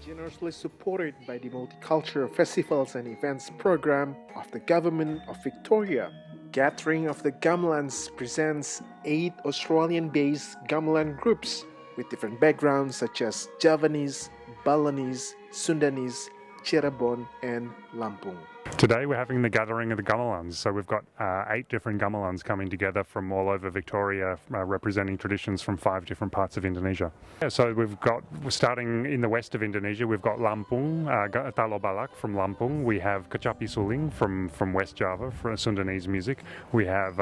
Generously supported by the Multicultural Festivals and Events program of the Government of Victoria, Gathering of the Gamelans presents 8 Australian-based Gamelan groups with different backgrounds such as Javanese, Balinese, Sundanese, Cirebon, and Lampung. Today we're having the gathering of the Gamelans, so we've got 8 different Gamelans coming together from all over Victoria, representing traditions from 5 different parts of Indonesia. So we're starting in the west of Indonesia, we've got Lampung, Talo Balak from Lampung, we have Kecapi Suling from West Java for Sundanese music, we have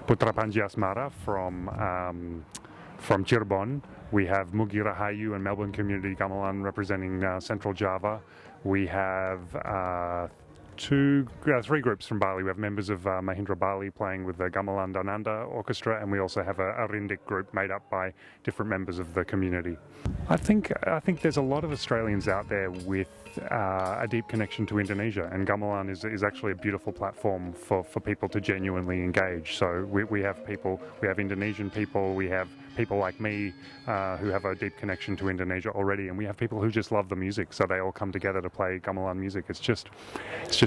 Putra Panji Asmara from Cirebon, we have Mugi Rahayu and Melbourne Community Gamelan representing Central Java. We have 3 groups from Bali. We have members of Mahindra Bali playing with the Gamelan Dananda Orchestra, and we also have a Rindik group made up by different members of the community. I think there's a lot of Australians out there with a deep connection to Indonesia, and Gamelan is actually a beautiful platform for people to genuinely engage. So we have Indonesian people, we have people like me who have a deep connection to Indonesia already, and we have people who just love the music, so they all come together to play Gamelan music. It's just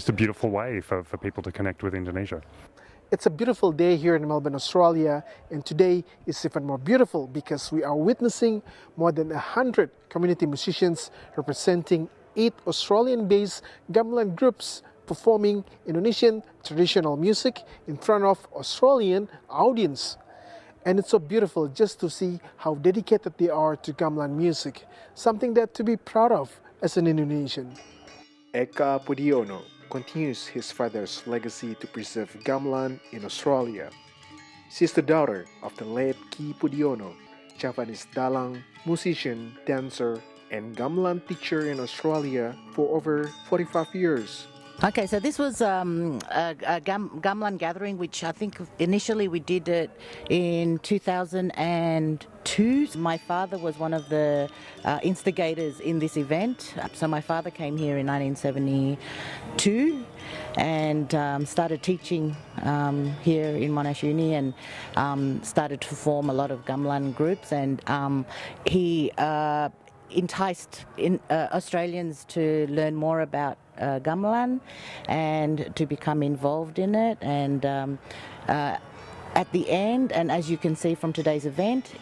a beautiful way for people to connect with Indonesia. It's a beautiful day here in Melbourne, Australia, and today is even more beautiful because we are witnessing more than 100 community musicians representing 8 Australian-based Gamelan groups performing Indonesian traditional music in front of Australian audience. And it's so beautiful just to see how dedicated they are to Gamelan music, something that to be proud of as an Indonesian. Eeka Pono continues his father's legacy to preserve Gamelan in Australia. She's the daughter of the late Ki Pudiono, Javanese dalang, musician, dancer, and Gamelan teacher in Australia for over 45 years. Okay, so this was a Gamelan gathering, which I think initially we did it in 2002. My father was one of the instigators in this event. So my father came here in 1972 and started teaching here in Monash Uni and started to form a lot of Gamelan groups, and he enticed Australians to learn more about Gamelan and to become involved in it, and at the end, and as you can see from today's event,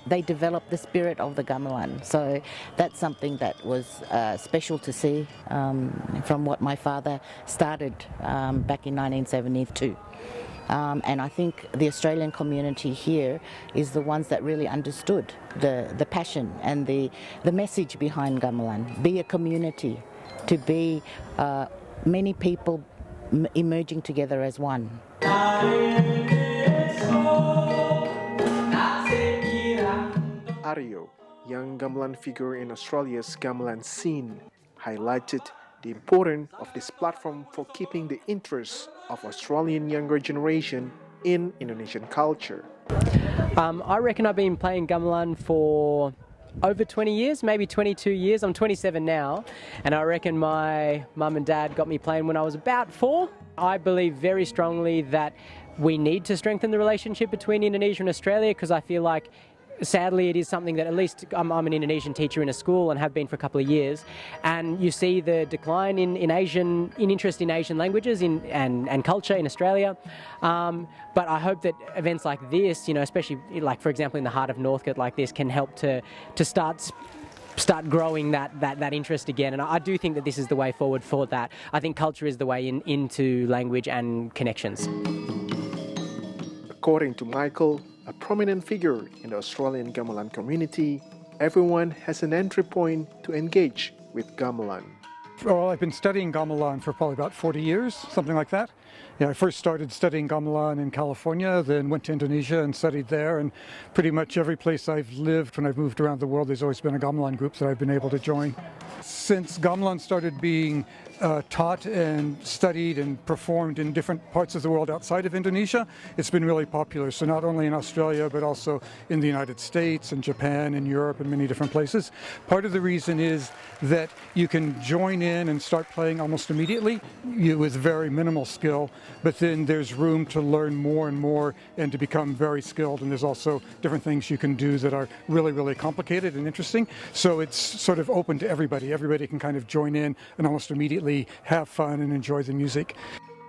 they developed the spirit of the Gamelan. So that's something that was special to see from what my father started back in 1972. And I think the Australian community here is the ones that really understood the passion and the message behind Gamelan. Be a community, to be many people emerging together as one. Ario, young Gamelan figure in Australia's Gamelan scene, highlighted the importance of this platform for keeping the interests of Australian younger generation in Indonesian culture. I reckon I've been playing Gamelan for over 20 years, maybe 22 years. I'm 27 now, and I reckon my mum and dad got me playing when I was about 4. I believe very strongly that we need to strengthen the relationship between Indonesia and Australia, because I feel like sadly, it is something that, at least I'm an Indonesian teacher in a school and have been for a couple of years, and you see the decline in interest in Asian languages and culture in Australia. But I hope that events like this, especially like, for example, in the heart of Northcote like this, can help to start growing that interest again. And I do think that this is the way forward for that. I think culture is the way into language and connections. According to Michael, a prominent figure in the Australian Gamelan community, everyone has an entry point to engage with Gamelan. Well, I've been studying Gamelan for probably about 40 years, something like that. I first started studying Gamelan in California, then went to Indonesia and studied there, and pretty much every place I've lived when I've moved around the world, there's always been a Gamelan group that I've been able to join. Since gamelan started being taught and studied and performed in different parts of the world outside of Indonesia, it's been really popular. So not only in Australia, but also in the United States and Japan and Europe and many different places. Part of the reason is that you can join in and start playing almost immediately with very minimal skill, but then there's room to learn more and more and to become very skilled. And there's also different things you can do that are really, really complicated and interesting. So it's sort of open to everybody. Everybody can kind of join in and almost immediately have fun and enjoy the music.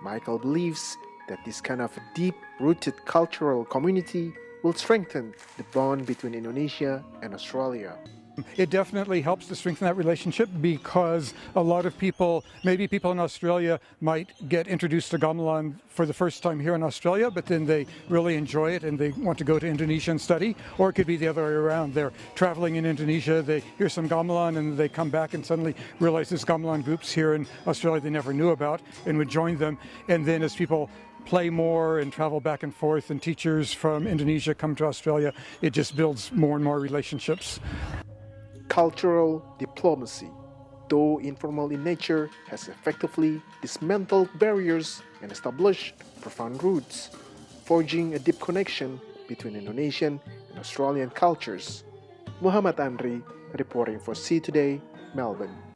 Michael believes that this kind of deep-rooted cultural community will strengthen the bond between Indonesia and Australia. It definitely helps to strengthen that relationship because a lot of people, maybe people in Australia might get introduced to gamelan for the first time here in Australia, but then they really enjoy it and they want to go to Indonesia and study. Or it could be the other way around. They're traveling in Indonesia, they hear some gamelan and they come back and suddenly realize there's gamelan groups here in Australia they never knew about and would join them. And then as people play more and travel back and forth and teachers from Indonesia come to Australia, it just builds more and more relationships. Cultural diplomacy, though informal in nature, has effectively dismantled barriers and established profound roots, forging a deep connection between Indonesian and Australian cultures. Muhammad Andri, reporting for See Today, Melbourne.